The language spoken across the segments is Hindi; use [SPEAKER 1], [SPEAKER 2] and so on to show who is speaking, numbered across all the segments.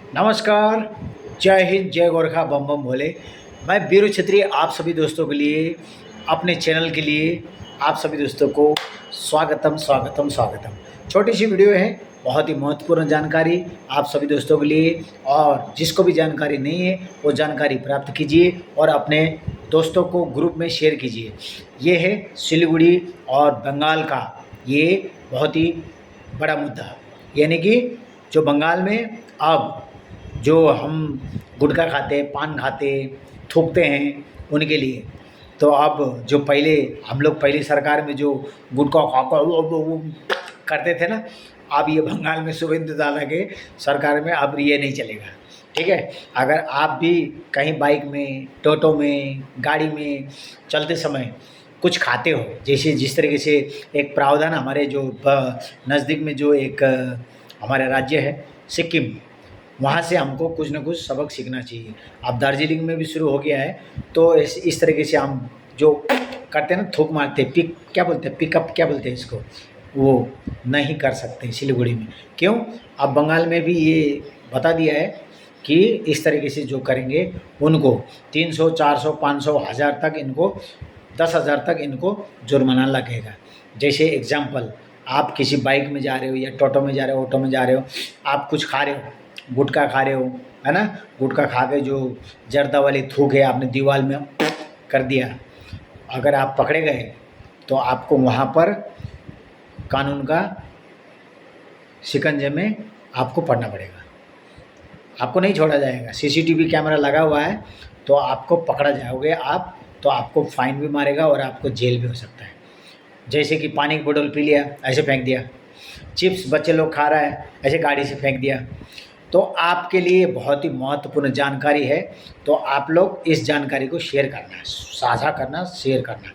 [SPEAKER 1] नमस्कार। जय हिंद, जय गोरखा, बम बम भोले। मैं बीरू छत्री आप सभी दोस्तों के लिए, अपने चैनल के लिए आप सभी दोस्तों को स्वागतम स्वागतम स्वागतम। छोटी सी वीडियो है, बहुत ही महत्वपूर्ण जानकारी आप सभी दोस्तों के लिए। और जिसको भी जानकारी नहीं है वो जानकारी प्राप्त कीजिए और अपने दोस्तों को ग्रुप में शेयर कीजिए। ये है सिलीगुड़ी और बंगाल का ये बहुत ही बड़ा मुद्दा, यानी कि जो बंगाल में अब जो हम गुटखा खाते, पान खाते, थूकते हैं उनके लिए। तो अब जो पहले हम लोग पहली सरकार में जो गुटखा खाकर वो करते थे ना, अब ये बंगाल में शुभेंदु दादा के सरकार में अब ये नहीं चलेगा। ठीक है, अगर आप भी कहीं बाइक में, टोटो में, गाड़ी में चलते समय कुछ खाते हो, जैसे जिस तरीके से एक प्रावधान हमारे जो नज़दीक में जो एक हमारा राज्य है सिक्किम, वहाँ से हमको कुछ ना कुछ सबक सीखना चाहिए। अब दार्जिलिंग में भी शुरू हो गया है, तो इस तरीके से हम जो करते हैं ना, थूक मारते, पिक क्या बोलते हैं, पिकअप क्या बोलते हैं इसको, वो नहीं कर सकते सिलीगुड़ी में। क्यों? अब बंगाल में भी ये बता दिया है कि इस तरीके से जो करेंगे उनको 300, 400, 500, 1000 तक इनको 10,000 तक इनको जुर्माना लगेगा। जैसे एग्जाम्पल, आप किसी बाइक में जा रहे हो या टोटो में जा रहे हो, ऑटो में जा रहे हो, आप कुछ खा रहे हो, गुटखा खा रहे हो, है ना। गुटखा खा के जो जर्दा वाली थूक है आपने दीवार में कर दिया, अगर आप पकड़े गए तो आपको वहाँ पर कानून का शिकंजे में आपको पड़ना पड़ेगा। आपको नहीं छोड़ा जाएगा। सीसीटीवी कैमरा लगा हुआ है, तो आपको पकड़ा जाओगे आप, तो आपको फाइन भी मारेगा और आपको जेल भी हो सकता है। जैसे कि पानी की बोतल पी लिया, ऐसे फेंक दिया, चिप्स बच्चे लोग खा रहा है, ऐसे गाड़ी से फेंक दिया। तो आपके लिए बहुत ही महत्वपूर्ण जानकारी है, तो आप लोग इस जानकारी को शेयर करना, साझा करना, शेयर करना,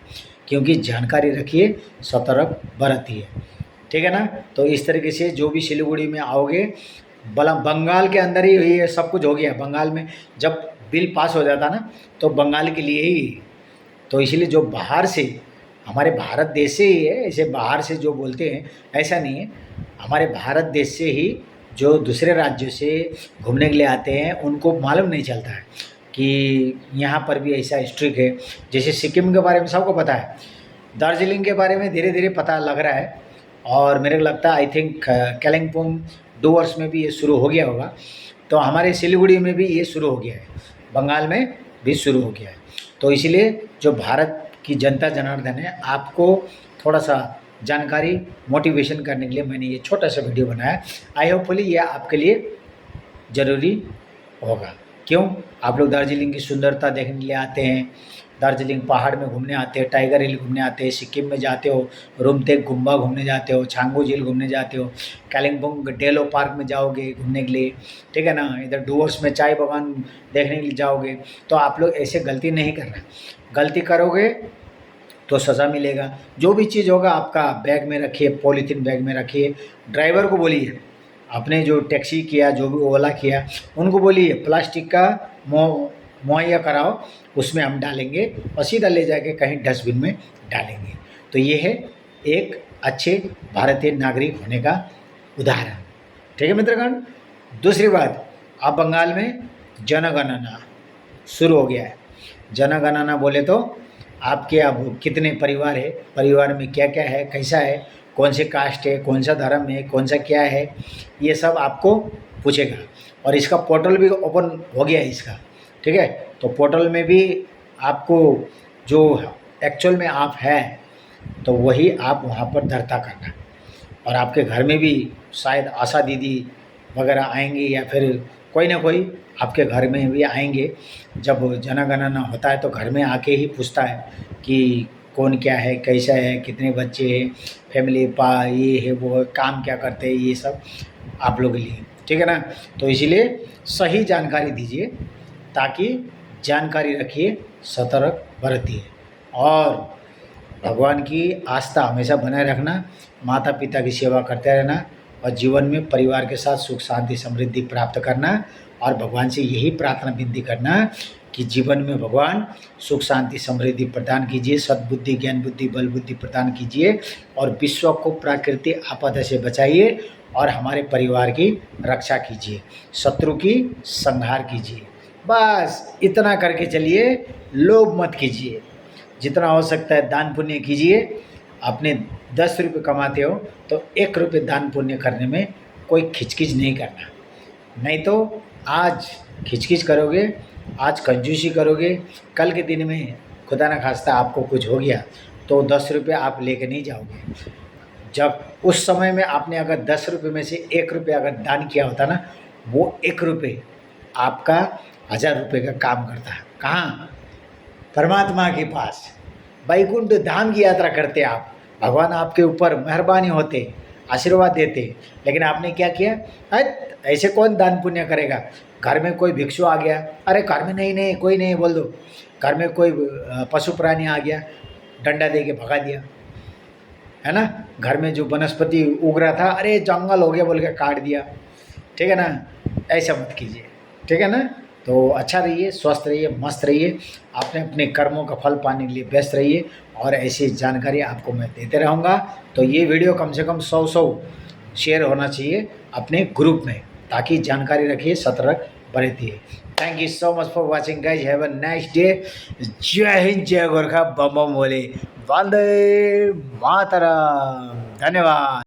[SPEAKER 1] क्योंकि जानकारी रखिए, सतर्क बरतिए। ठीक है ना। तो इस तरीके से जो भी सिलीगुड़ी में आओगे, बंगाल के अंदर ही ये सब कुछ हो गया। बंगाल में जब बिल पास हो जाता ना, तो बंगाल के लिए ही, तो इसलिए जो बाहर से, हमारे भारत देश से ही है, ऐसे बाहर से जो बोलते हैं ऐसा नहीं है, हमारे भारत देश से ही जो दूसरे राज्यों से घूमने के लिए आते हैं उनको मालूम नहीं चलता है कि यहाँ पर भी ऐसा स्ट्रिक्ट है। जैसे सिक्किम के बारे में सबको पता है, दार्जिलिंग के बारे में धीरे धीरे पता लग रहा है, और मेरे को लगता है आई थिंक कालिम्पोंग डूवर्स में भी ये शुरू हो गया होगा। तो हमारे सिलीगुड़ी में भी ये शुरू हो गया है, बंगाल में भी शुरू हो गया है। तो इसलिए जो भारत की जनता जनार्दन है, आपको थोड़ा सा जानकारी, मोटिवेशन करने के लिए मैंने ये छोटा सा वीडियो बनाया। आई होपफुली ये आपके लिए ज़रूरी होगा। क्यों? आप लोग दार्जिलिंग की सुंदरता देखने के लिए आते हैं, दार्जिलिंग पहाड़ में घूमने आते हैं, टाइगर हिल घूमने आते हैं, सिक्किम में जाते हो, रुमतेक गुम्बा घूमने जाते हो, छांगू झील घूमने जाते हो, कालिम्पोंग डेलो पार्क में जाओगे घूमने के लिए, ठीक है ना। इधर डूवर्स में चाय बागान देखने के लिए जाओगे। तो आप लोग ऐसे गलती नहीं करना, गलती करोगे तो सज़ा मिलेगा। जो भी चीज़ होगा आपका बैग में रखिए, पॉलीथीन बैग में रखिए। ड्राइवर को बोलिए, आपने जो टैक्सी किया, जो भी ओला किया, उनको बोलिए प्लास्टिक का मुहैया कराओ, उसमें हम डालेंगे और सीधा ले जाके कहीं डस्टबिन में डालेंगे। तो ये है एक अच्छे भारतीय नागरिक होने का उदाहरण। ठीक है मित्रगण। दूसरी बात, अब बंगाल में जनगणना शुरू हो गया है। जनगणना बोले तो आपके अब कितने परिवार है, परिवार में क्या क्या है, कैसा है, कौन से कास्ट है, कौन सा धर्म है, कौन सा क्या है, ये सब आपको पूछेगा। और इसका पोर्टल भी ओपन हो गया है इसका। ठीक है, तो पोर्टल में भी आपको जो एक्चुअल में आप है, तो वही आप वहाँ पर दर्ता करना। और आपके घर में भी शायद आशा दीदी वगैरह आएंगी, या फिर कोई ना कोई आपके घर में भी आएंगे। जब जनगणना होता है तो घर में आके ही पूछता है कि कौन क्या है, कैसा है, कितने बच्चे हैं, फैमिली ये है, वो है, काम क्या करते हैं, ये सब आप लोग के लिए। ठीक है ना। तो इसीलिए सही जानकारी दीजिए, ताकि जानकारी रखिए, सतर्क बरतिए और भगवान की आस्था हमेशा बनाए रखना, माता पिता की सेवा करते रहना और जीवन में परिवार के साथ सुख शांति समृद्धि प्राप्त करना। और भगवान से यही प्रार्थना विनती करना कि जीवन में भगवान सुख शांति समृद्धि प्रदान कीजिए, सद्बुद्धि ज्ञान बुद्धि बल बुद्धि प्रदान कीजिए और विश्व को प्राकृतिक आपदा से बचाइए और हमारे परिवार की रक्षा कीजिए, शत्रु की संहार कीजिए। बस इतना करके चलिए, लोभ मत कीजिए। जितना हो सकता है दान पुण्य कीजिए। अपने 10 रुपये कमाते हो तो 1 रुपये दान पुण्य करने में कोई खिचखिच नहीं करना। नहीं तो आज खिचखिच करोगे, आज कंजूसी करोगे, कल के दिन में खुदा न खास्ता आपको कुछ हो गया तो 10 रुपये आप लेके नहीं जाओगे। जब उस समय में आपने अगर 10 रुपये में से 1 रुपये अगर दान किया होता ना, वो 1 रुपये आपका 1000 रुपये का काम करता है। कहाँ? परमात्मा के पास, वैकुंठ धाम की यात्रा करते आप, भगवान आपके ऊपर मेहरबानी होते, आशीर्वाद देते। लेकिन आपने क्या किया? हट, ऐसे कौन दान पुण्य करेगा? घर में कोई भिक्षु आ गया, अरे घर में नहीं नहीं कोई नहीं बोल दो। घर में कोई पशु प्राणी आ गया, डंडा दे के भगा दिया, है ना। घर में जो वनस्पति उग रहा था, अरे जंगल हो गया बोल के काट दिया। ठीक है ना, ऐसा मत कीजिए। ठीक है ना। तो अच्छा रहिए, स्वस्थ रहिए, मस्त रहिए। आपने अपने कर्मों का फल पाने के लिए व्यस्त रहिए और ऐसी जानकारी आपको मैं देते रहूँगा। तो ये वीडियो कम से कम 100 शेयर होना चाहिए अपने ग्रुप में, ताकि जानकारी रखिए, सतर्क बरतिए। Thank you so much for watching guys, have a nice day. जय हिंद, जय गोरखा, बम बम बोले, वंदे मातरम। धन्यवाद।